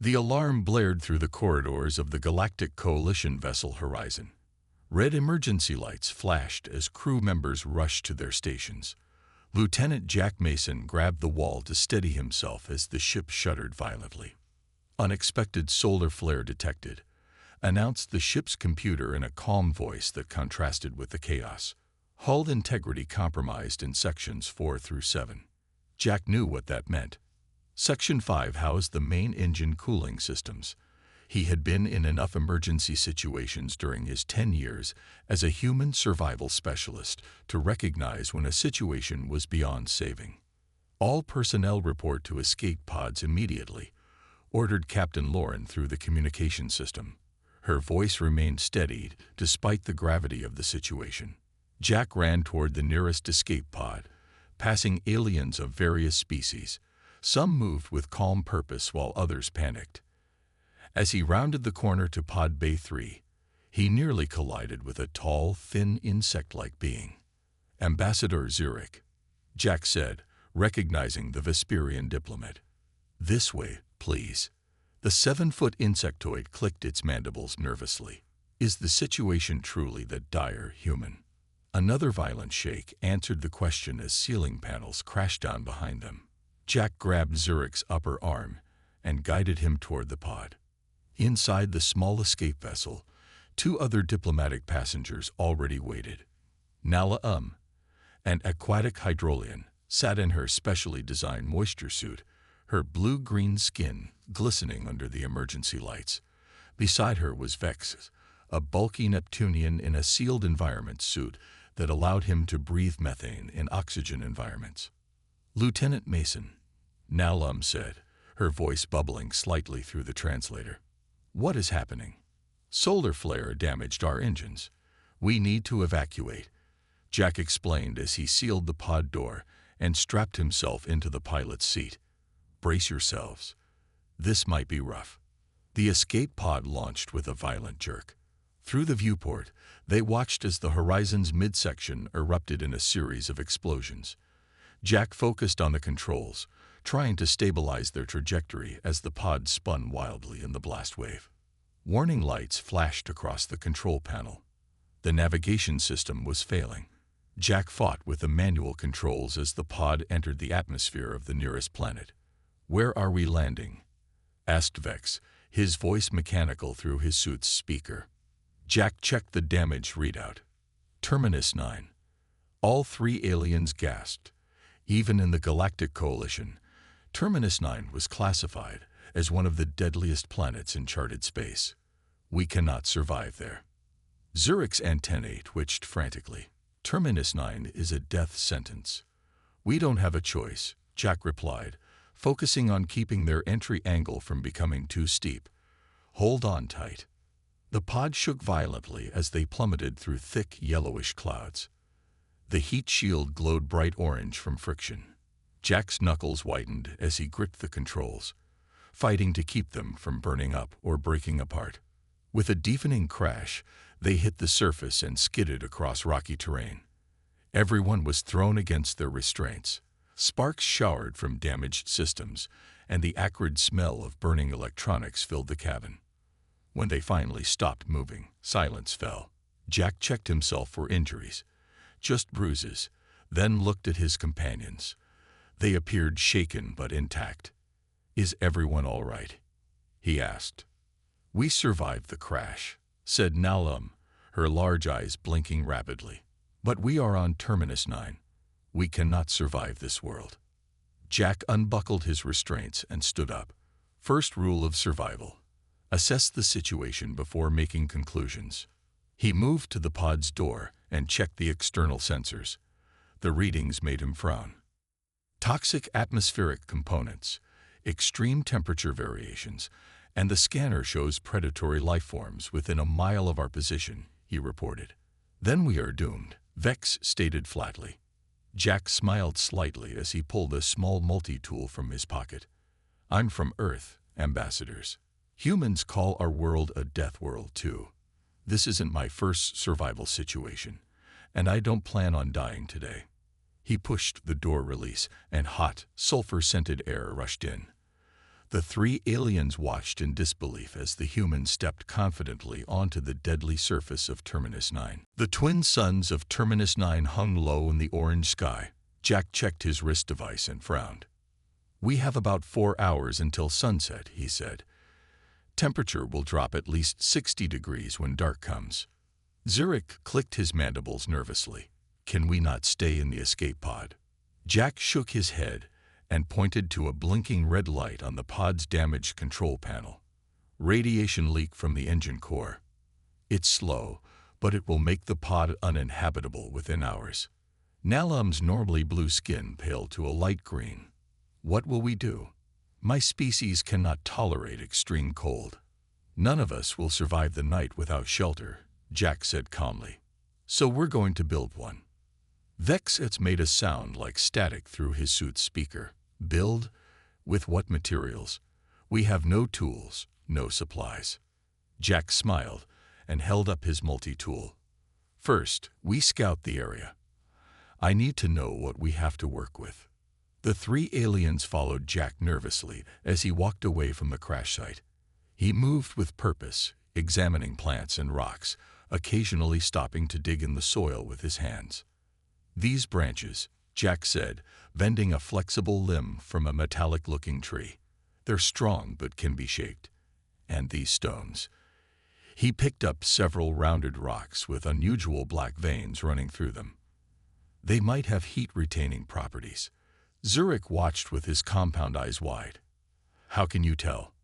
The alarm blared through the corridors of the Galactic Coalition vessel Horizon. Red emergency lights flashed as crew members rushed to their stations. Lieutenant Jack Mason grabbed the wall to steady himself as the ship shuddered violently. "Unexpected solar flare detected," announced the ship's computer in a calm voice that contrasted with the chaos. "Hull integrity compromised in sections 4 through 7. Jack knew what that meant. Section 5 housed the main engine cooling systems. He had been in enough emergency situations during his 10 years as a human survival specialist to recognize when a situation was beyond saving. "All personnel report to escape pods immediately," ordered Captain Lauren through the communication system. Her voice remained steady despite the gravity of the situation. Jack ran toward the nearest escape pod, passing aliens of various species. Some moved with calm purpose while others panicked. As he rounded the corner to Pod Bay 3, he nearly collided with a tall, thin, insect-like being. "Ambassador Zurich," Jack said, recognizing the Vesperian diplomat. "This way, please." The 7-foot insectoid clicked its mandibles nervously. "Is the situation truly that dire, human?" Another violent shake answered the question as ceiling panels crashed down behind them. Jack grabbed Zurich's upper arm and guided him toward the pod. Inside the small escape vessel, 2 other diplomatic passengers already waited. Nala an aquatic hydrolian, sat in her specially designed moisture suit, her blue-green skin glistening under the emergency lights. Beside her was Vex, a bulky Neptunian in a sealed environment suit that allowed him to breathe methane in oxygen environments. "Lieutenant Mason," Nalum said, her voice bubbling slightly through the translator. "What is happening?" "Solar flare damaged our engines. We need to evacuate," Jack explained as he sealed the pod door and strapped himself into the pilot's seat. "Brace yourselves. This might be rough." The escape pod launched with a violent jerk. Through the viewport, they watched as the Horizon's midsection erupted in a series of explosions. Jack focused on the controls, trying to stabilize their trajectory as the pod spun wildly in the blast wave. Warning lights flashed across the control panel. The navigation system was failing. Jack fought with the manual controls as the pod entered the atmosphere of the nearest planet. "Where are we landing?" asked Vex, his voice mechanical through his suit's speaker. Jack checked the damage readout. "Terminus 9. All 3 aliens gasped. Even in the Galactic Coalition, Terminus 9 was classified as one of the deadliest planets in charted space. We cannot survive there." Zurich's antennae twitched frantically. "Terminus 9 is a death sentence." "We don't have a choice," Jack replied, focusing on keeping their entry angle from becoming too steep. "Hold on tight." The pod shook violently as they plummeted through thick, yellowish clouds. The heat shield glowed bright orange from friction. Jack's knuckles whitened as he gripped the controls, fighting to keep them from burning up or breaking apart. With a deafening crash, they hit the surface and skidded across rocky terrain. Everyone was thrown against their restraints. Sparks showered from damaged systems, and the acrid smell of burning electronics filled the cabin. When they finally stopped moving, silence fell. Jack checked himself for injuries. Just bruises, then looked at his companions. They appeared shaken but intact. "Is everyone all right?" he asked. "We survived the crash," said Nalum, her large eyes blinking rapidly. "But we are on Terminus 9. We cannot survive this world." Jack unbuckled his restraints and stood up. First rule of survival: assess the situation before making conclusions. He moved to the pod's door and checked the external sensors. The readings made him frown. Toxic atmospheric components, extreme temperature variations, and the scanner shows predatory lifeforms within a mile of our position, he reported. "Then we are doomed," Vex stated flatly. Jack smiled slightly as he pulled a small multi-tool from his pocket. "I'm from Earth, ambassadors. Humans call our world a death world, too. This isn't my first survival situation, and I don't plan on dying today." He pushed the door release, and hot, sulfur-scented air rushed in. The three aliens watched in disbelief as the humans stepped confidently onto the deadly surface of Terminus 9. The twin suns of Terminus 9 hung low in the orange sky. Jack checked his wrist device and frowned. "We have about 4 hours until sunset," he said. "Temperature will drop at least 60 degrees when dark comes." Zurich clicked his mandibles nervously. "Can we not stay in the escape pod?" Jack shook his head and pointed to a blinking red light on the pod's damaged control panel. "Radiation leak from the engine core. It's slow, but it will make the pod uninhabitable within hours." Nalum's normally blue skin paled to a light green. "What will we do? My species cannot tolerate extreme cold." "None of us will survive the night without shelter," Jack said calmly. "So we're going to build one." Vexitz made a sound like static through his suit's speaker. "Build? With what materials? We have no tools, no supplies." Jack smiled and held up his multi-tool. "First, we scout the area. I need to know what we have to work with." The three aliens followed Jack nervously as he walked away from the crash site. He moved with purpose, examining plants and rocks, occasionally stopping to dig in the soil with his hands. "These branches," Jack said, bending a flexible limb from a metallic-looking tree. "They're strong but can be shaped. And these stones." He picked up several rounded rocks with unusual black veins running through them. "They might have heat-retaining properties." Zurich watched with his compound eyes wide. "How can you tell?"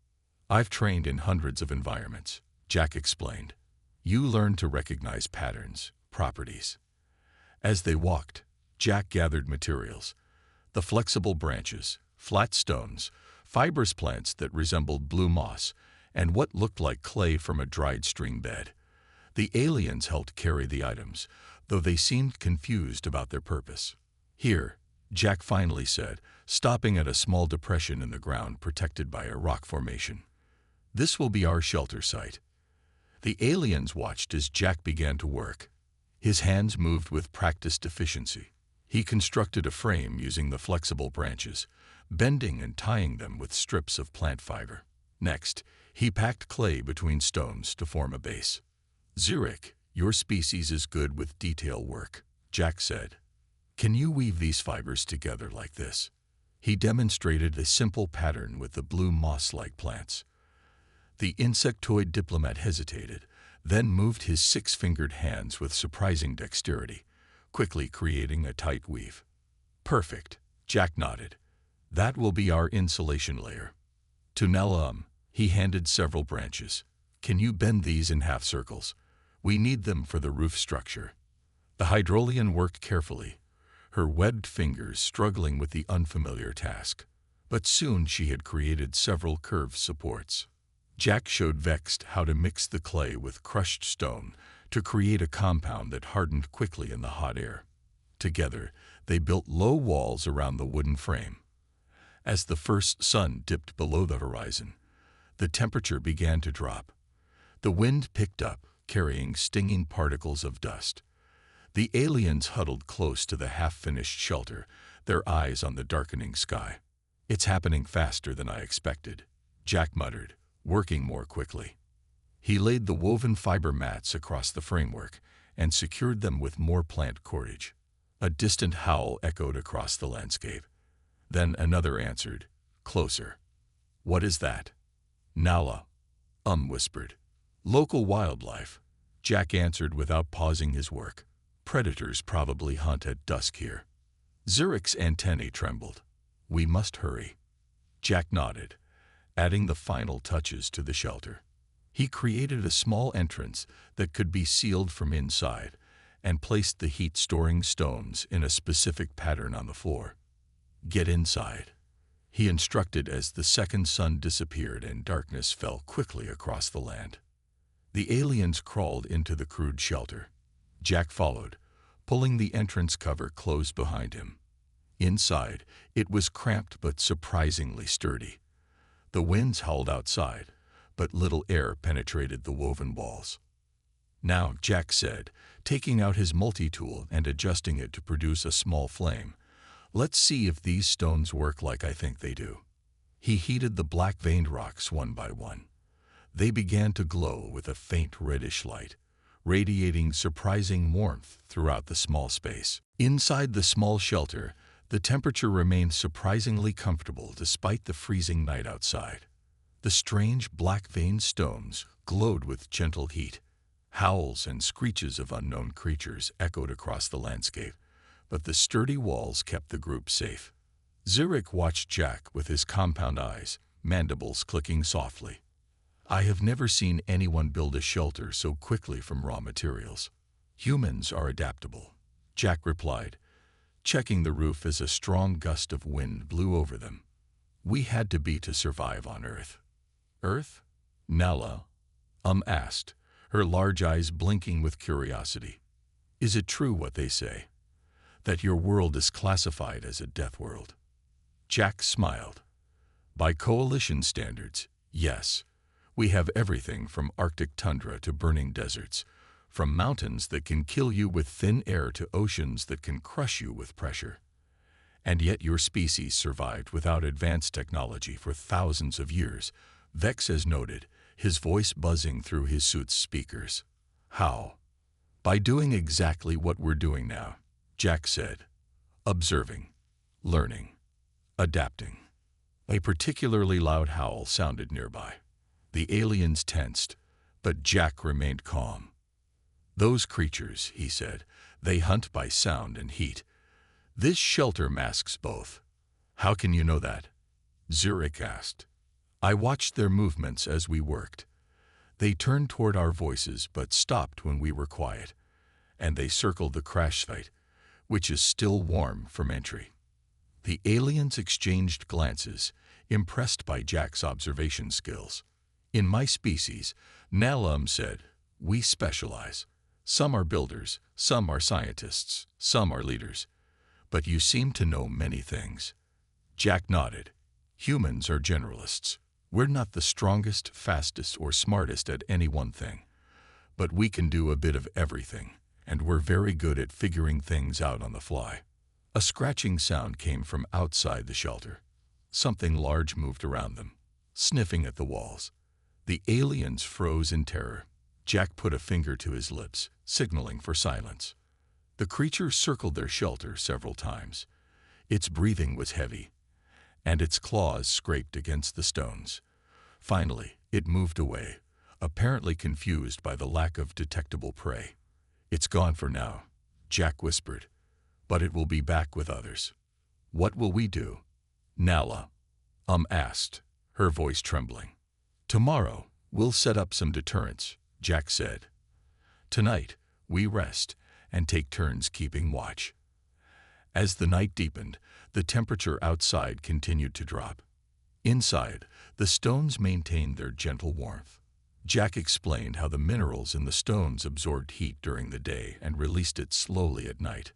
"I've trained in hundreds of environments," Jack explained. "You learn to recognize patterns, properties." As they walked, Jack gathered materials. The flexible branches, flat stones, fibrous plants that resembled blue moss, and what looked like clay from a dried stream bed. The aliens helped carry the items, though they seemed confused about their purpose. "Here," Jack finally said, stopping at a small depression in the ground protected by a rock formation. "This will be our shelter site." The aliens watched as Jack began to work. His hands moved with practiced efficiency. He constructed a frame using the flexible branches, bending and tying them with strips of plant fiber. Next, he packed clay between stones to form a base. "Zurich, your species is good with detail work," Jack said. "Can you weave these fibers together like this?" He demonstrated a simple pattern with the blue moss-like plants. The insectoid diplomat hesitated, then moved his six-fingered hands with surprising dexterity, quickly creating a tight weave. "Perfect," Jack nodded. "That will be our insulation layer." To Nalum, he handed several branches. "Can you bend these in half circles? We need them for the roof structure." The Hydrolian worked carefully, her webbed fingers struggling with the unfamiliar task. But soon she had created several curved supports. Jack showed Vexed how to mix the clay with crushed stone to create a compound that hardened quickly in the hot air. Together, they built low walls around the wooden frame. As the first sun dipped below the horizon, the temperature began to drop. The wind picked up, carrying stinging particles of dust. The aliens huddled close to the half-finished shelter, their eyes on the darkening sky. "It's happening faster than I expected," Jack muttered, working more quickly. He laid the woven fiber mats across the framework and secured them with more plant cordage. A distant howl echoed across the landscape. Then another answered, closer. "What is that?" "Nala," whispered. "Local wildlife," Jack answered without pausing his work. "Predators probably hunt at dusk here." Zurich's antennae trembled. "We must hurry." Jack nodded, adding the final touches to the shelter. He created a small entrance that could be sealed from inside and placed the heat-storing stones in a specific pattern on the floor. "Get inside," he instructed as the second sun disappeared and darkness fell quickly across the land. The aliens crawled into the crude shelter. Jack followed, pulling the entrance cover closed behind him. Inside, it was cramped but surprisingly sturdy. The winds howled outside, but little air penetrated the woven walls. "Now," Jack said, taking out his multi-tool and adjusting it to produce a small flame, "let's see if these stones work like I think they do." He heated the black-veined rocks one by one. They began to glow with a faint reddish light, radiating surprising warmth throughout the small space. Inside the small shelter, the temperature remained surprisingly comfortable despite the freezing night outside. The strange black-veined stones glowed with gentle heat. Howls and screeches of unknown creatures echoed across the landscape, but the sturdy walls kept the group safe. Zurich watched Jack with his compound eyes, mandibles clicking softly. I have never seen anyone build a shelter so quickly from raw materials. Humans are adaptable, Jack replied, checking the roof as a strong gust of wind blew over them. We had to be to survive on Earth. Earth? Nala asked, her large eyes blinking with curiosity. Is it true what they say, that your world is classified as a death world? Jack smiled. By coalition standards, yes. We have everything from Arctic tundra to burning deserts, from mountains that can kill you with thin air to oceans that can crush you with pressure. And yet your species survived without advanced technology for thousands of years, Vex has noted, his voice buzzing through his suit's speakers. How? By doing exactly what we're doing now, Jack said. Observing, learning, adapting. A particularly loud howl sounded nearby. The aliens tensed, but Jack remained calm. Those creatures, he said, they hunt by sound and heat. This shelter masks both. How can you know that? Zurich asked. I watched their movements as we worked. They turned toward our voices but stopped when we were quiet, and they circled the crash site, which is still warm from entry. The aliens exchanged glances, impressed by Jack's observation skills. In my species, Nalum said, we specialize. Some are builders, some are scientists, some are leaders. But you seem to know many things. Jack nodded. Humans are generalists. We're not the strongest, fastest, or smartest at any one thing. But we can do a bit of everything, and we're very good at figuring things out on the fly. A scratching sound came from outside the shelter. Something large moved around them, sniffing at the walls. The aliens froze in terror. Jack put a finger to his lips, signaling for silence. The creature circled their shelter several times. Its breathing was heavy, and its claws scraped against the stones. Finally, it moved away, apparently confused by the lack of detectable prey. It's gone for now, Jack whispered, but it will be back with others. What will we do? Nala asked, her voice trembling. Tomorrow, we'll set up some deterrents, Jack said. Tonight, we rest and take turns keeping watch. As the night deepened, the temperature outside continued to drop. Inside, the stones maintained their gentle warmth. Jack explained how the minerals in the stones absorbed heat during the day and released it slowly at night.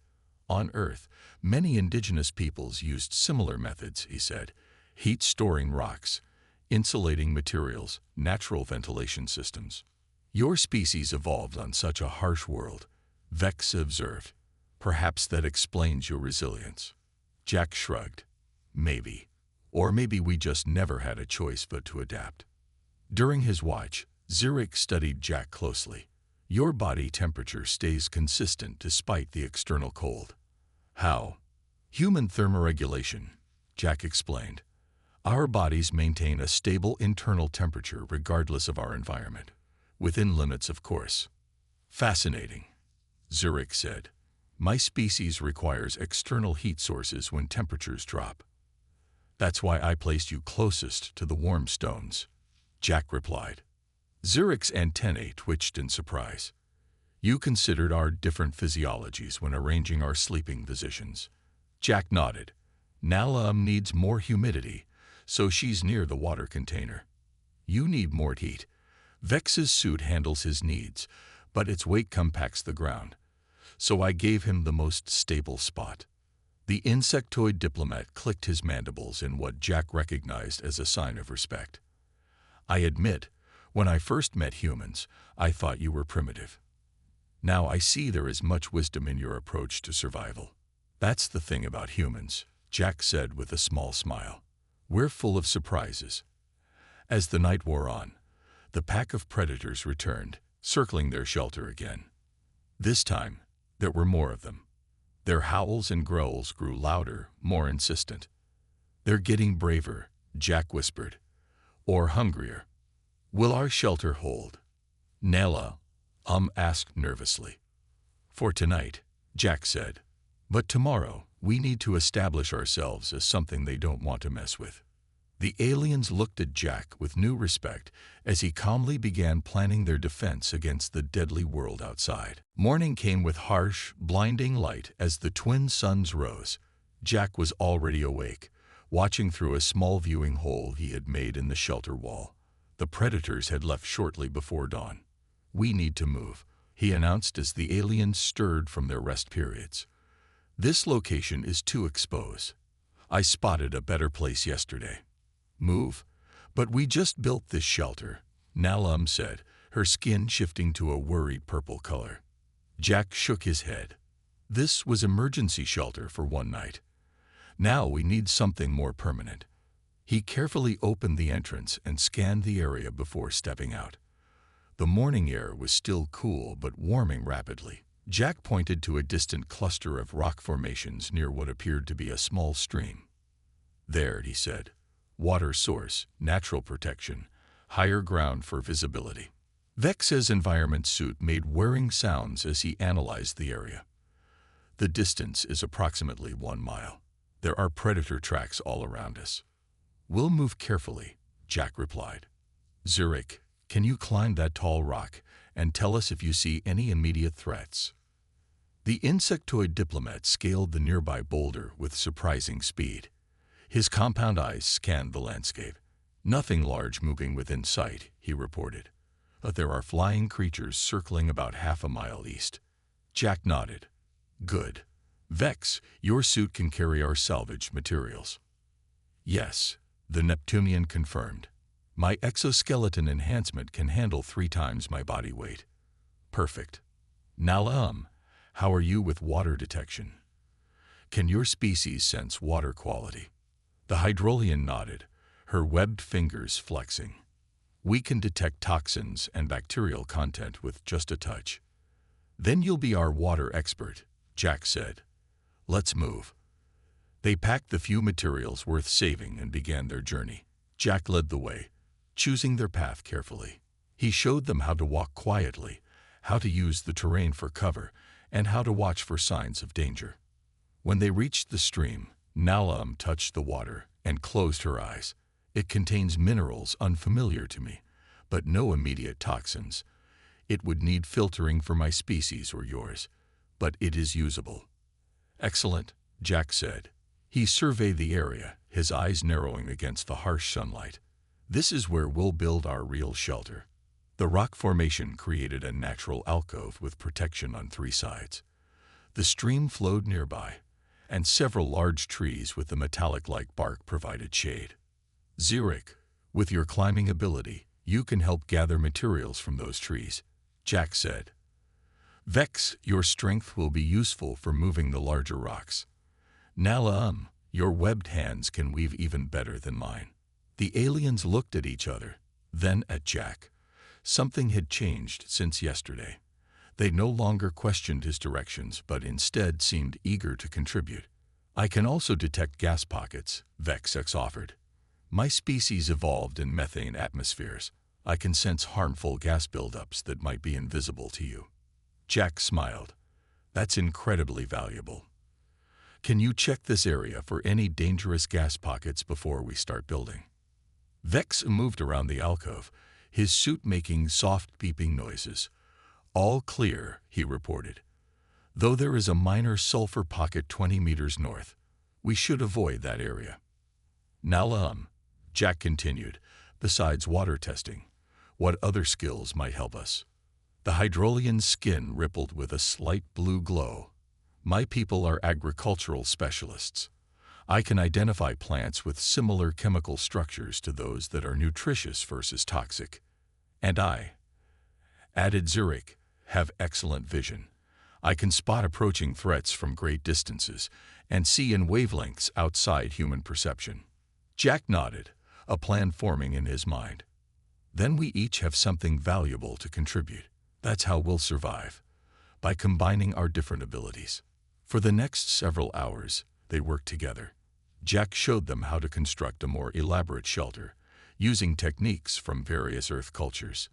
On Earth, many indigenous peoples used similar methods, he said, heat-storing rocks, insulating materials, natural ventilation systems. Your species evolved on such a harsh world, Vex observed. Perhaps that explains your resilience. Jack shrugged. Maybe. Or maybe we just never had a choice but to adapt. During his watch, Zurich studied Jack closely. Your body temperature stays consistent despite the external cold. How? Human thermoregulation, Jack explained. Our bodies maintain a stable internal temperature regardless of our environment. Within limits, of course. Fascinating, Zurich said. My species requires external heat sources when temperatures drop. That's why I placed you closest to the warm stones, Jack replied. Zurich's antennae twitched in surprise. You considered our different physiologies when arranging our sleeping positions. Jack nodded. Nala needs more humidity, so she's near the water container. You need more heat. Vex's suit handles his needs, but its weight compacts the ground, so I gave him the most stable spot. The insectoid diplomat clicked his mandibles in what Jack recognized as a sign of respect. I admit, when I first met humans, I thought you were primitive. Now I see there is much wisdom in your approach to survival. That's the thing about humans, Jack said with a small smile. We're full of surprises. As the night wore on, the pack of predators returned, circling their shelter again. This time, there were more of them. Their howls and growls grew louder, more insistent. "They're getting braver," Jack whispered. "Or hungrier. Will our shelter hold?" Nella asked nervously. "For tonight," Jack said. "But tomorrow, we need to establish ourselves as something they don't want to mess with." The aliens looked at Jack with new respect as he calmly began planning their defense against the deadly world outside. Morning came with harsh, blinding light as the twin suns rose. Jack was already awake, watching through a small viewing hole he had made in the shelter wall. The predators had left shortly before dawn. "We need to move," he announced as the aliens stirred from their rest periods. "This location is too exposed. I spotted a better place yesterday." "Move? But we just built this shelter," Nalum said, her skin shifting to a worried purple color. Jack shook his head. "This was emergency shelter for one night. Now we need something more permanent." He carefully opened the entrance and scanned the area before stepping out. The morning air was still cool but warming rapidly. Jack pointed to a distant cluster of rock formations near what appeared to be a small stream. "There," he said. "Water source, natural protection, higher ground for visibility." Vex's environment suit made whirring sounds as he analyzed the area. "The distance is approximately 1 mile. There are predator tracks all around us." "We'll move carefully," Jack replied. "Zurich, can you climb that tall rock and tell us if you see any immediate threats?" The insectoid diplomat scaled the nearby boulder with surprising speed. His compound eyes scanned the landscape. "Nothing large moving within sight," he reported. "But there are flying creatures circling about half a mile east." Jack nodded. "Good. Vex, your suit can carry our salvaged materials." "Yes," the Neptunian confirmed. "My exoskeleton enhancement can handle 3 times my body weight." "Perfect. Now, how are you with water detection? Can your species sense water quality?" The Hydrolian nodded, her webbed fingers flexing. "We can detect toxins and bacterial content with just a touch." "Then you'll be our water expert," Jack said. "Let's move." They packed the few materials worth saving and began their journey. Jack led the way, choosing their path carefully. He showed them how to walk quietly, how to use the terrain for cover, and how to watch for signs of danger. When they reached the stream, Nalum touched the water and closed her eyes. "It contains minerals unfamiliar to me, but no immediate toxins. It would need filtering for my species or yours, but it is usable." "Excellent," Jack said. He surveyed the area, his eyes narrowing against the harsh sunlight. "This is where we'll build our real shelter." The rock formation created a natural alcove with protection on 3 sides. The stream flowed nearby, and several large trees with the metallic-like bark provided shade. "Zurich, with your climbing ability, you can help gather materials from those trees," Jack said. "Vex, your strength will be useful for moving the larger rocks. Nala, your webbed hands can weave even better than mine." The aliens looked at each other, then at Jack. Something had changed since yesterday. They no longer questioned his directions, but instead seemed eager to contribute. "I can also detect gas pockets," Vex offered. "My species evolved in methane atmospheres. I can sense harmful gas buildups that might be invisible to you." Jack smiled. "That's incredibly valuable. Can you check this area for any dangerous gas pockets before we start building?" Vex moved around the alcove, his suit making soft beeping noises. "All clear," he reported. "Though there is a minor sulfur pocket 20 meters north. We should avoid that area." "Now, Jack continued, "besides water testing, what other skills might help us?" The Hydrolian's skin rippled with a slight blue glow. "My people are agricultural specialists. I can identify plants with similar chemical structures to those that are nutritious versus toxic. And I," added Zurich, "have excellent vision. I can spot approaching threats from great distances and see in wavelengths outside human perception." Jack nodded, a plan forming in his mind. Then we each have something valuable to contribute. That's how we'll survive, by combining our different abilities. For the next several hours, they worked together. Jack showed them how to construct a more elaborate shelter, using techniques from various Earth cultures.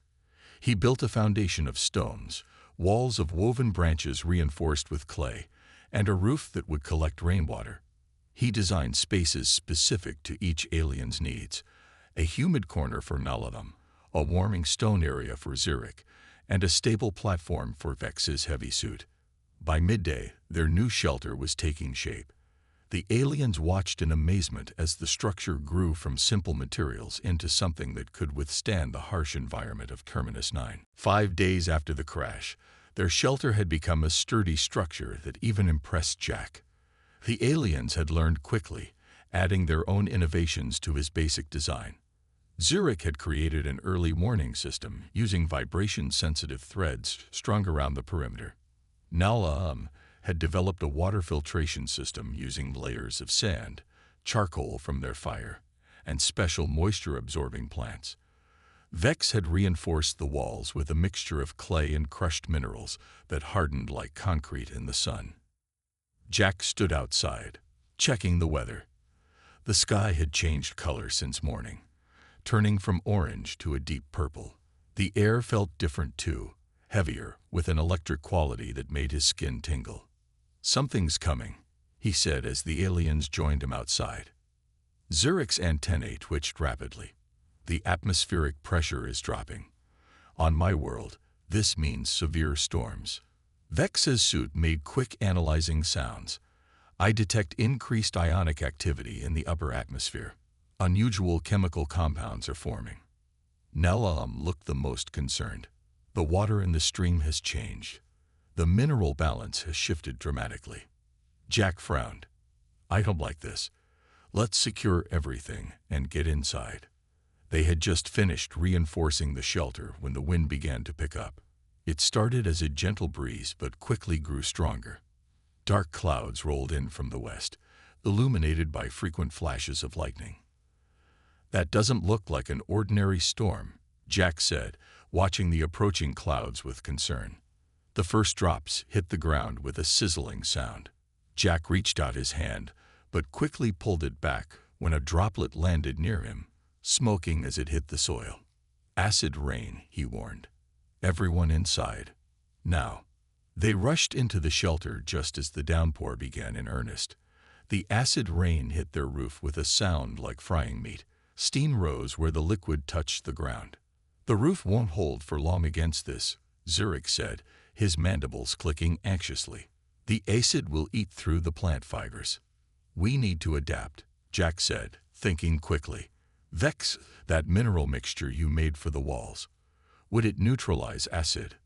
He built a foundation of stones, walls of woven branches reinforced with clay, and a roof that would collect rainwater. He designed spaces specific to each alien's needs: a humid corner for Naladam, a warming stone area for Zurich, and a stable platform for Vex's heavy suit. By midday, their new shelter was taking shape. The aliens watched in amazement as the structure grew from simple materials into something that could withstand the harsh environment of Terminus 9. 5 days after the crash, their shelter had become a sturdy structure that even impressed Jack. The aliens had learned quickly, adding their own innovations to his basic design. Zurich had created an early warning system using vibration-sensitive threads strung around the perimeter. Nala had developed a water filtration system using layers of sand, charcoal from their fire, and special moisture-absorbing plants. Vex had reinforced the walls with a mixture of clay and crushed minerals that hardened like concrete in the sun. Jack stood outside, checking the weather. The sky had changed color since morning, turning from orange to a deep purple. The air felt different too, heavier, with an electric quality that made his skin tingle. "Something's coming," he said as the aliens joined him outside. Zurich's antennae twitched rapidly. "The atmospheric pressure is dropping. On my world, this means severe storms." Vex's suit made quick analyzing sounds. "I detect increased ionic activity in the upper atmosphere. Unusual chemical compounds are forming." Nalam looked the most concerned. "The water in the stream has changed. The mineral balance has shifted dramatically." Jack frowned. "I don't like this. Let's secure everything and get inside." They had just finished reinforcing the shelter when the wind began to pick up. It started as a gentle breeze but quickly grew stronger. Dark clouds rolled in from the west, illuminated by frequent flashes of lightning. "That doesn't look like an ordinary storm," Jack said, watching the approaching clouds with concern. The first drops hit the ground with a sizzling sound. Jack reached out his hand, but quickly pulled it back when a droplet landed near him, smoking as it hit the soil. "Acid rain," he warned. "Everyone inside. Now." They rushed into the shelter just as the downpour began in earnest. The acid rain hit their roof with a sound like frying meat. Steam rose where the liquid touched the ground. "The roof won't hold for long against this," Zurich said, his mandibles clicking anxiously. "The acid will eat through the plant fibers." "We need to adapt," Jack said, thinking quickly. "Vex, that mineral mixture you made for the walls. Would it neutralize acid?"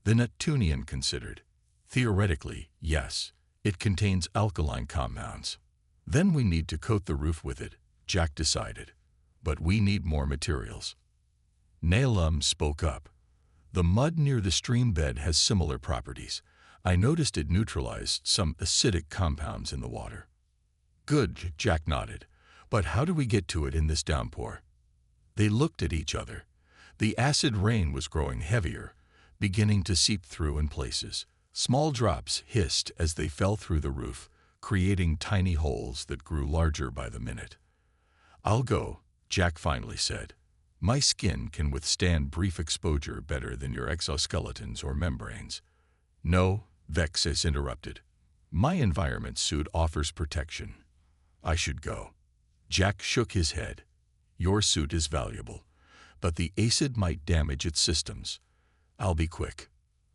The Neptunian considered. "Theoretically, yes. It contains alkaline compounds." "Then we need to coat the roof with it," Jack decided. "But we need more materials." Nalum spoke up. "The mud near the stream bed has similar properties. I noticed it neutralized some acidic compounds in the water." "Good," Jack nodded. "But how do we get to it in this downpour?" They looked at each other. The acid rain was growing heavier, beginning to seep through in places. Small drops hissed as they fell through the roof, creating tiny holes that grew larger by the minute. "I'll go," Jack finally said. "My skin can withstand brief exposure better than your exoskeletons or membranes." "No," Vexes interrupted. "My environment suit offers protection. I should go." Jack shook his head. "Your suit is valuable, but the acid might damage its systems. I'll be quick."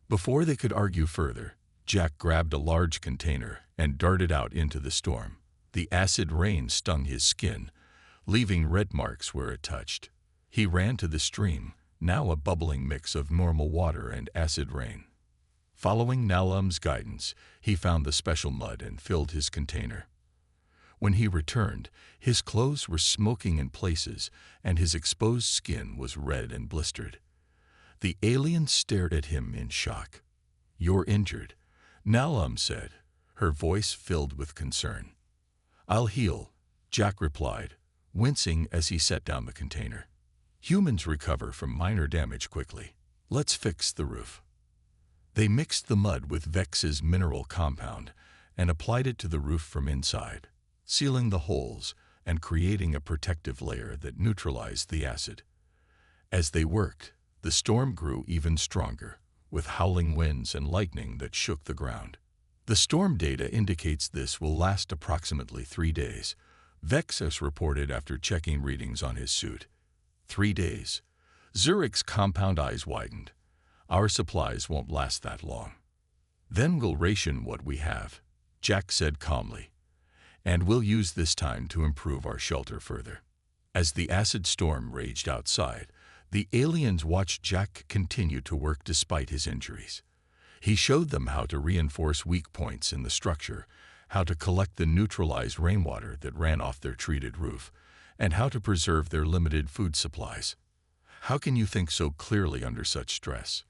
Before they could argue further, Jack grabbed a large container and darted out into the storm. The acid rain stung his skin, leaving red marks where it touched. He ran to the stream, now a bubbling mix of normal water and acid rain. Following Nalum's guidance, he found the special mud and filled his container. When he returned, his clothes were smoking in places, and his exposed skin was red and blistered. The alien stared at him in shock. "You're injured," Nalum said, her voice filled with concern. "I'll heal," Jack replied, wincing as he set down the container. Humans recover from minor damage quickly. Let's fix the roof. They mixed the mud with Vex's mineral compound and applied it to the roof from inside, sealing the holes and creating a protective layer that neutralized the acid. As they worked, the storm grew even stronger, with howling winds and lightning that shook the ground. The storm data indicates this will last approximately 3 days, Vex has reported after checking readings on his suit. 3 days. Zurich's compound eyes widened. Our supplies won't last that long. Then we'll ration what we have, Jack said calmly. And we'll use this time to improve our shelter further. As the acid storm raged outside, the aliens watched Jack continue to work despite his injuries. He showed them how to reinforce weak points in the structure, how to collect the neutralized rainwater that ran off their treated roof, and how to preserve their limited food supplies. How can you think so clearly under such stress?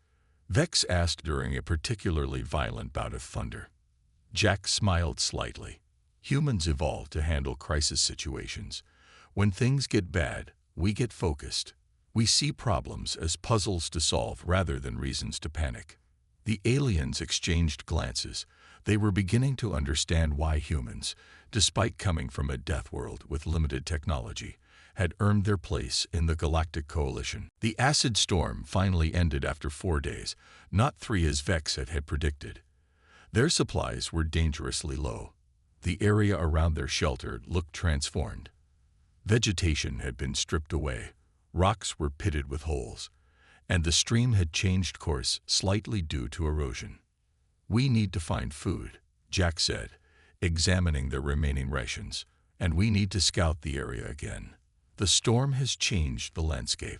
Vex asked during a particularly violent bout of thunder. Jack smiled slightly. Humans evolved to handle crisis situations. When things get bad, we get focused. We see problems as puzzles to solve rather than reasons to panic. The aliens exchanged glances. They were beginning to understand why humans, despite coming from a death world with limited technology, had earned their place in the Galactic Coalition. The acid storm finally ended after 4 days, not 3 as Vex had predicted. Their supplies were dangerously low. The area around their shelter looked transformed. Vegetation had been stripped away, rocks were pitted with holes, and the stream had changed course slightly due to erosion. We need to find food, Jack said, examining their remaining rations, and we need to scout the area again. The storm has changed the landscape.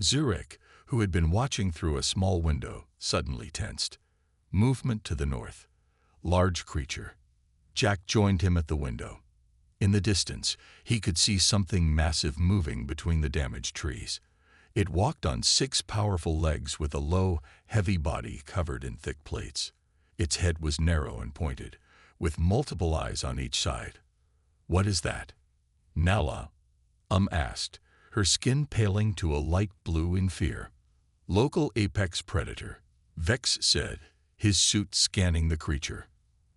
Zurich, who had been watching through a small window, suddenly tensed. Movement to the north. Large creature. Jack joined him at the window. In the distance, he could see something massive moving between the damaged trees. It walked on 6 powerful legs with a low, heavy body covered in thick plates. Its head was narrow and pointed, with multiple eyes on each side. What is that? Nala asked, her skin paling to a light blue in fear. Local apex predator, Vex said, his suit scanning the creature.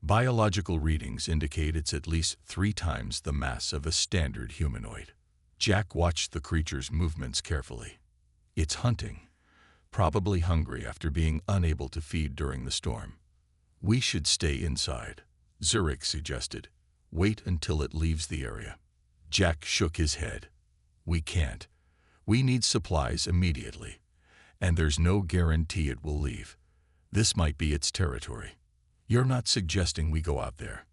Biological readings indicate it's at least 3 times the mass of a standard humanoid. Jack watched the creature's movements carefully. It's hunting, probably hungry after being unable to feed during the storm. We should stay inside, Zurich suggested. Wait until it leaves the area. Jack shook his head. We can't. We need supplies immediately, and there's no guarantee it will leave. This might be its territory. You're not suggesting we go out there?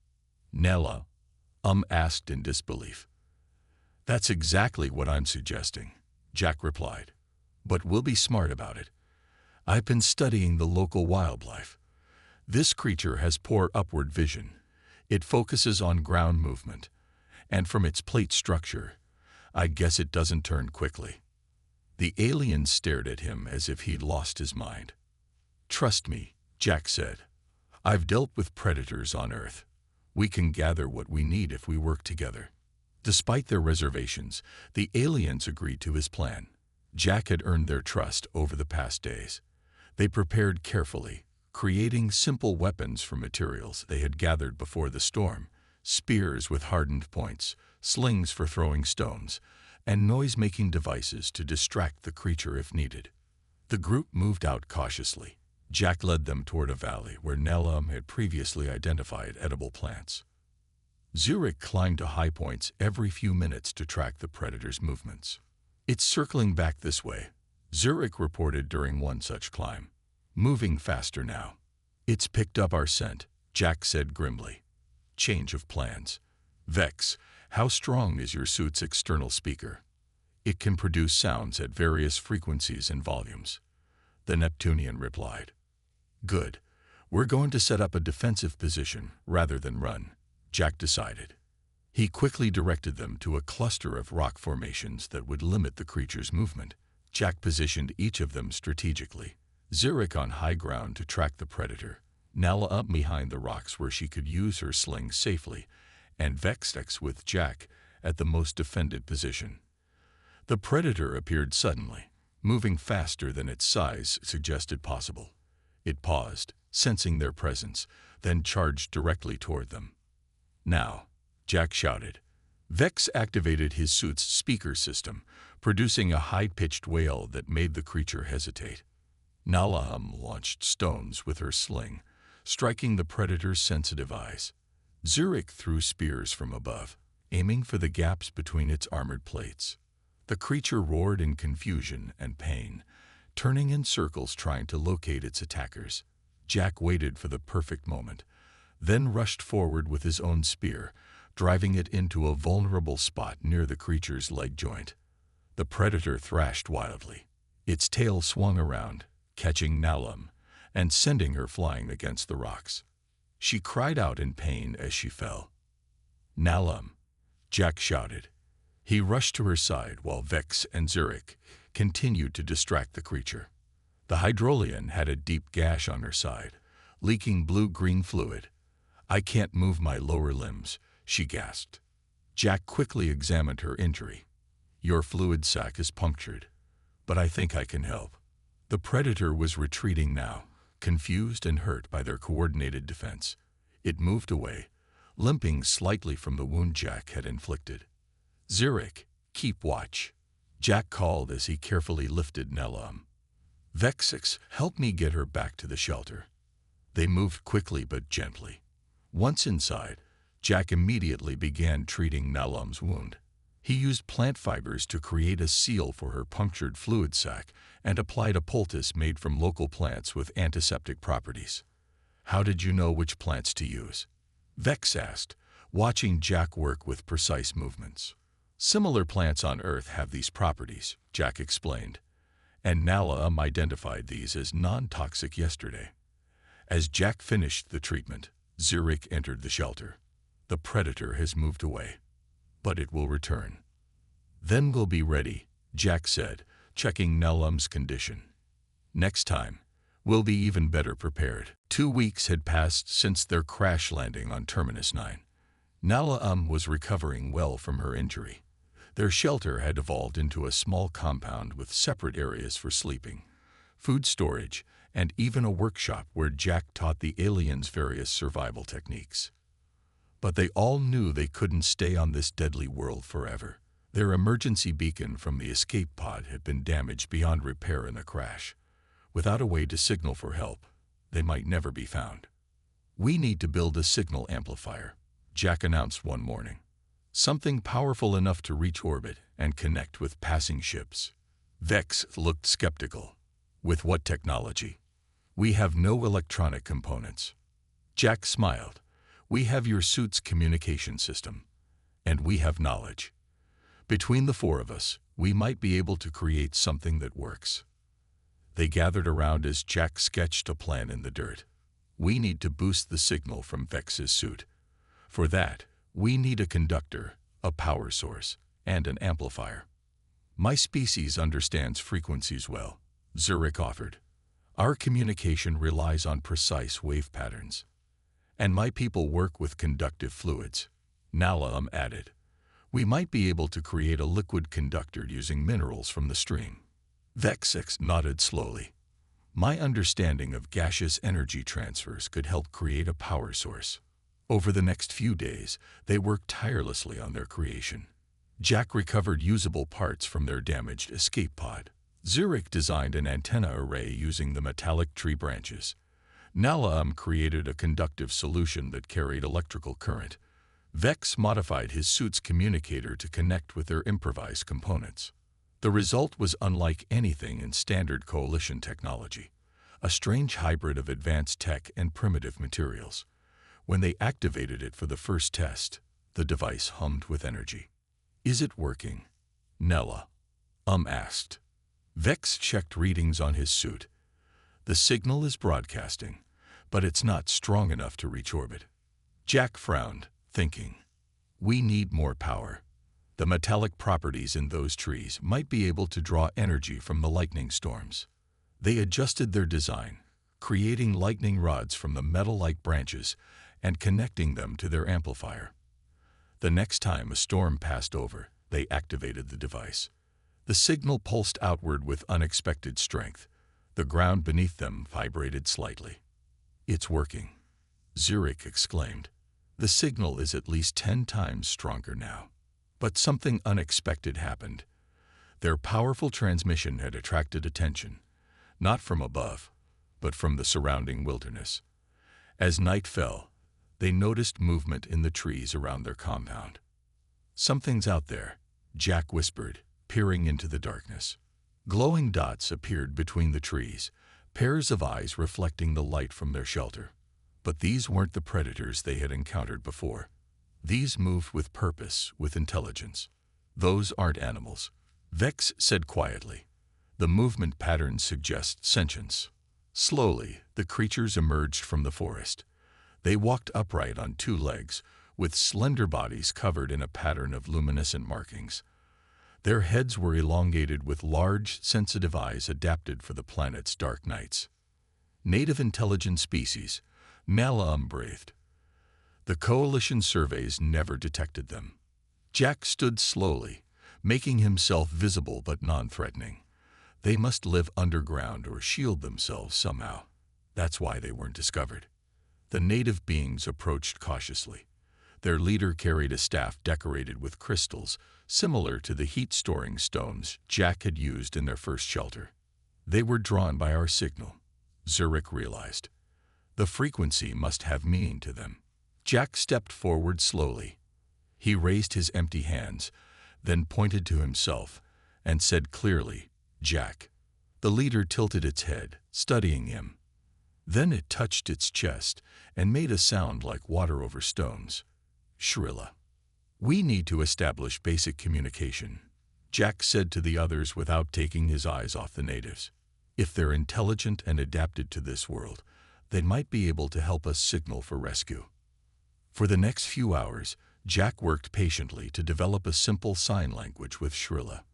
Nella asked in disbelief. That's exactly what I'm suggesting, Jack replied. But we'll be smart about it. I've been studying the local wildlife. This creature has poor upward vision. It focuses on ground movement, and from its plate structure, I guess it doesn't turn quickly. The alien stared at him as if he'd lost his mind. Trust me, Jack said. I've dealt with predators on Earth. We can gather what we need if we work together. Despite their reservations, the aliens agreed to his plan. Jack had earned their trust over the past days. They prepared carefully, creating simple weapons from materials they had gathered before the storm, spears with hardened points, slings for throwing stones, and noise-making devices to distract the creature if needed. The group moved out cautiously. Jack led them toward a valley where Nellam had previously identified edible plants. Zurich climbed to high points every few minutes to track the predator's movements. It's circling back this way, Zurich reported during one such climb. Moving faster now. It's picked up our scent, Jack said grimly. Change of plans. Vex, how strong is your suit's external speaker? It can produce sounds at various frequencies and volumes. The Neptunian replied. Good. We're going to set up a defensive position rather than run, Jack decided. He quickly directed them to a cluster of rock formations that would limit the creature's movement. Jack positioned each of them strategically. Zurich on high ground to track the predator, Nala up behind the rocks where she could use her sling safely, and Vextex with Jack at the most defended position. The predator appeared suddenly, moving faster than its size suggested possible. It paused, sensing their presence, then charged directly toward them. "Now," Jack shouted. Vex activated his suit's speaker system, producing a high-pitched wail that made the creature hesitate. Nalahum launched stones with her sling, striking the predator's sensitive eyes. Zurich threw spears from above, aiming for the gaps between its armored plates. The creature roared in confusion and pain, turning in circles trying to locate its attackers. Jack waited for the perfect moment, then rushed forward with his own spear, driving it into a vulnerable spot near the creature's leg joint. The predator thrashed wildly. Its tail swung around, catching Nalum and sending her flying against the rocks. She cried out in pain as she fell. "Nalum!" Jack shouted. He rushed to her side while Vex and Zurich continued to distract the creature. The Hydrolian had a deep gash on her side, leaking blue-green fluid. "I can't move my lower limbs," she gasped. Jack quickly examined her injury. "Your fluid sac is punctured, but I think I can help." The predator was retreating now, confused and hurt by their coordinated defense. It moved away, limping slightly from the wound Jack had inflicted. "Zurich, keep watch," Jack called as he carefully lifted Nalum. "Vexix, help me get her back to the shelter." They moved quickly but gently. Once inside, Jack immediately began treating Nalum's wound. He used plant fibers to create a seal for her punctured fluid sac and applied a poultice made from local plants with antiseptic properties. "How did you know which plants to use?" Vex asked, watching Jack work with precise movements. "Similar plants on Earth have these properties," Jack explained, and Nalum identified these as non-toxic yesterday. As Jack finished the treatment, Zurich entered the shelter. "The predator has moved away, but it will return. Then we'll be ready," Jack said, checking Nalum's condition. "Next time, we'll be even better prepared." 2 weeks had passed since their crash landing on Terminus 9. Nalum was recovering well from her injury. Their shelter had evolved into a small compound with separate areas for sleeping, food storage, and even a workshop where Jack taught the aliens various survival techniques. But they all knew they couldn't stay on this deadly world forever. Their emergency beacon from the escape pod had been damaged beyond repair in the crash. Without a way to signal for help, they might never be found. "We need to build a signal amplifier," Jack announced one morning. "Something powerful enough to reach orbit and connect with passing ships." Vex looked skeptical. "With what technology?" "We have no electronic components." Jack smiled. "We have your suit's communication system, and we have knowledge. Between the 4 of us, we might be able to create something that works." They gathered around as Jack sketched a plan in the dirt. "We need to boost the signal from Vex's suit. For that, we need a conductor, a power source, and an amplifier." "My species understands frequencies well," Zurich offered. "Our communication relies on precise wave patterns. And my people work with conductive fluids," Nalum added. "We might be able to create a liquid conductor using minerals from the stream." Vexix nodded slowly. "My understanding of gaseous energy transfers could help create a power source." Over the next few days, they worked tirelessly on their creation. Jack recovered usable parts from their damaged escape pod. Zurich designed an antenna array using the metallic tree branches. Nalum created a conductive solution that carried electrical current. Vex modified his suit's communicator to connect with their improvised components. The result was unlike anything in standard coalition technology, a strange hybrid of advanced tech and primitive materials. When they activated it for the first test, the device hummed with energy. "Is it working?" Nella asked. Vex checked readings on his suit. "The signal is broadcasting, but it's not strong enough to reach orbit." Jack frowned, thinking, "We need more power. The metallic properties in those trees might be able to draw energy from the lightning storms." They adjusted their design, creating lightning rods from the metal-like branches and connecting them to their amplifier. The next time a storm passed over, they activated the device. The signal pulsed outward with unexpected strength. The ground beneath them vibrated slightly. "It's working," Zurich exclaimed. "The signal is at least 10 times stronger now." But something unexpected happened. Their powerful transmission had attracted attention, not from above, but from the surrounding wilderness. As night fell, they noticed movement in the trees around their compound. "Something's out there," Jack whispered, peering into the darkness. Glowing dots appeared between the trees, pairs of eyes reflecting the light from their shelter. But these weren't the predators they had encountered before. These moved with purpose, with intelligence. "Those aren't animals," Vex said quietly. "The movement patterns suggest sentience." Slowly, the creatures emerged from the forest. They walked upright on 2 legs, with slender bodies covered in a pattern of luminescent markings. Their heads were elongated with large, sensitive eyes adapted for the planet's dark nights. Native intelligent species, Malaum-breathed. The Coalition surveys never detected them. Jack stood slowly, making himself visible but non-threatening. They must live underground or shield themselves somehow. That's why they weren't discovered. The native beings approached cautiously. Their leader carried a staff decorated with crystals, similar to the heat-storing stones Jack had used in their first shelter. "They were drawn by our signal," Zurich realized. "The frequency must have meaning to them." Jack stepped forward slowly. He raised his empty hands, then pointed to himself, and said clearly, "Jack." The leader tilted its head, studying him. Then it touched its chest and made a sound like water over stones. "Shrilla." "We need to establish basic communication," Jack said to the others without taking his eyes off the natives. "If they're intelligent and adapted to this world, they might be able to help us signal for rescue." For the next few hours, Jack worked patiently to develop a simple sign language with Shrilla.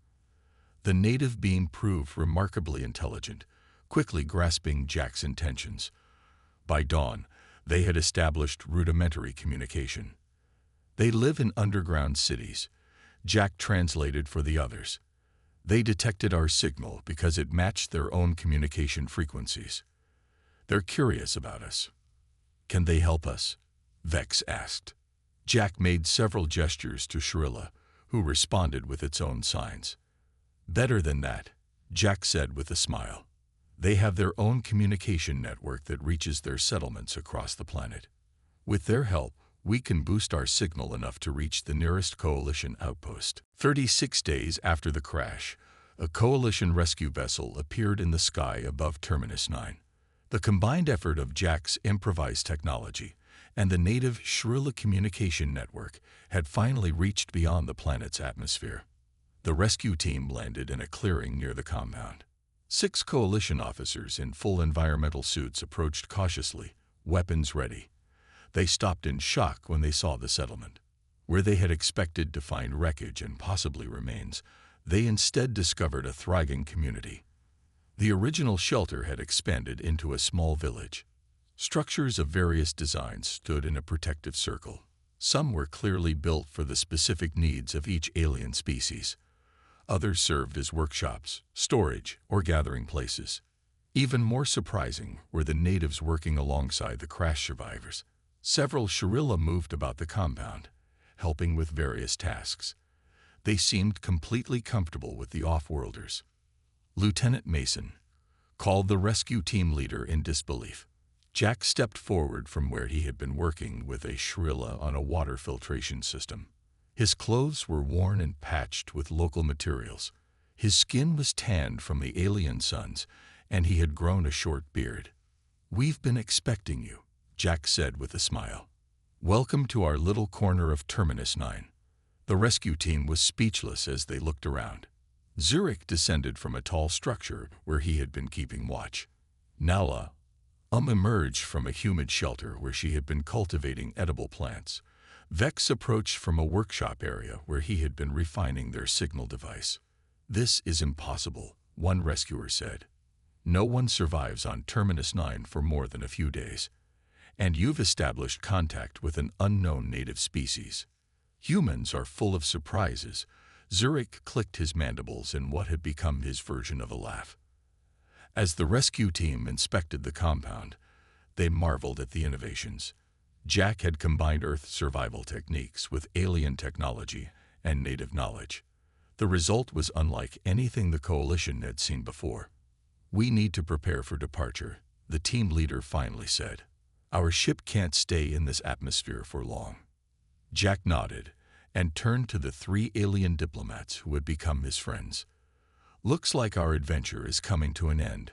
The native being proved remarkably intelligent, quickly grasping Jack's intentions. By dawn, they had established rudimentary communication. "They live in underground cities," Jack translated for the others. "They detected our signal because it matched their own communication frequencies. They're curious about us." "Can they help us?" Vex asked. Jack made several gestures to Shrilla, who responded with its own signs. "Better than that," Jack said with a smile. "They have their own communication network that reaches their settlements across the planet. With their help, we can boost our signal enough to reach the nearest Coalition outpost." 36 days after the crash, a Coalition rescue vessel appeared in the sky above Terminus 9. The combined effort of Jack's improvised technology and the native Shrilla communication network had finally reached beyond the planet's atmosphere. The rescue team landed in a clearing near the compound. 6 Coalition officers in full environmental suits approached cautiously, weapons ready. They stopped in shock when they saw the settlement. Where they had expected to find wreckage and possibly remains, they instead discovered a thriving community. The original shelter had expanded into a small village. Structures of various designs stood in a protective circle. Some were clearly built for the specific needs of each alien species. Others served as workshops, storage, or gathering places. Even more surprising were the natives working alongside the crash survivors. Several Shrilla moved about the compound, helping with various tasks. They seemed completely comfortable with the off-worlders. Lieutenant Mason called the rescue team leader in disbelief. Jack stepped forward from where he had been working with a Shrilla on a water filtration system. His clothes were worn and patched with local materials. His skin was tanned from the alien suns, and he had grown a short beard. "We've been expecting you," Jack said with a smile. "Welcome to our little corner of Terminus 9. The rescue team was speechless as they looked around. Zurich descended from a tall structure where he had been keeping watch. Nala emerged from a humid shelter where she had been cultivating edible plants. Vex approached from a workshop area where he had been refining their signal device. "This is impossible," one rescuer said. "No one survives on Terminus 9 for more than a few days. And you've established contact with an unknown native species." Humans are full of surprises. Zurich clicked his mandibles in what had become his version of a laugh. As the rescue team inspected the compound, they marveled at the innovations. Jack had combined Earth survival techniques with alien technology and native knowledge. The result was unlike anything the Coalition had seen before. "We need to prepare for departure," the team leader finally said. "Our ship can't stay in this atmosphere for long." Jack nodded and turned to the 3 alien diplomats who had become his friends. "Looks like our adventure is coming to an end."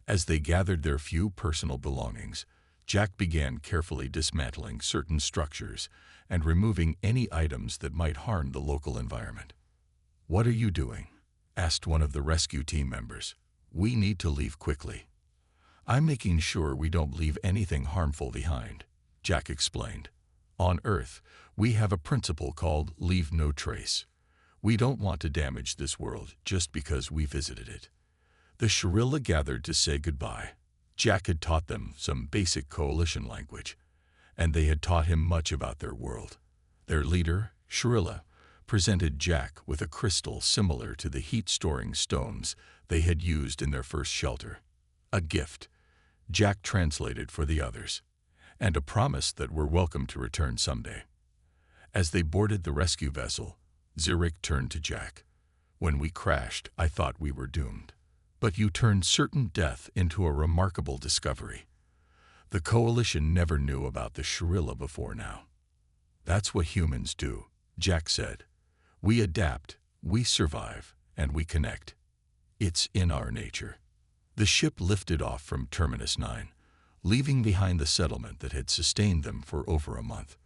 As they gathered their few personal belongings, Jack began carefully dismantling certain structures and removing any items that might harm the local environment. "What are you doing?" asked one of the rescue team members. "We need to leave quickly." "I'm making sure we don't leave anything harmful behind," Jack explained. "On Earth, we have a principle called leave no trace. We don't want to damage this world just because we visited it." The Shirilla gathered to say goodbye. Jack had taught them some basic Coalition language, and they had taught him much about their world. Their leader, Shirilla, presented Jack with a crystal similar to the heat-storing stones they had used in their first shelter. A gift, Jack translated for the others, and a promise that we're welcome to return someday. As they boarded the rescue vessel, Zurich turned to Jack. "When we crashed, I thought we were doomed. But you turned certain death into a remarkable discovery. The Coalition never knew about the Shirilla before now." "That's what humans do," Jack said. "We adapt, we survive, and we connect. It's in our nature." The ship lifted off from Terminus 9, leaving behind the settlement that had sustained them for over a month.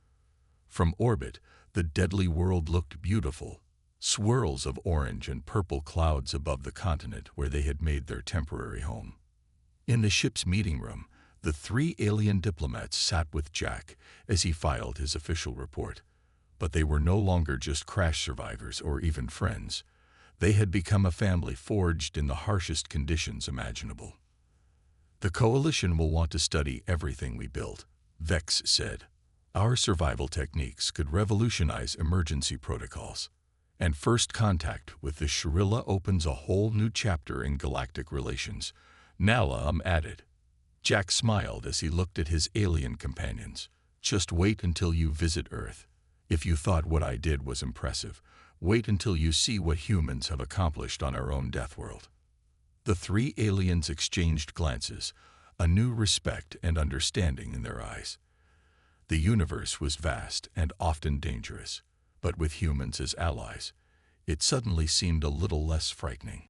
From orbit, the deadly world looked beautiful. Swirls of orange and purple clouds above the continent where they had made their temporary home. In the ship's meeting room, the 3 alien diplomats sat with Jack as he filed his official report. But they were no longer just crash survivors or even friends. They had become a family forged in the harshest conditions imaginable. "The Coalition will want to study everything we built," Vex said. "Our survival techniques could revolutionize emergency protocols. And first contact with the Shirilla opens a whole new chapter in galactic relations," Nala added. Jack smiled as he looked at his alien companions. "Just wait until you visit Earth. If you thought what I did was impressive, wait until you see what humans have accomplished on our own Deathworld." The 3 aliens exchanged glances, a new respect and understanding in their eyes. The universe was vast and often dangerous, but with humans as allies, it suddenly seemed a little less frightening.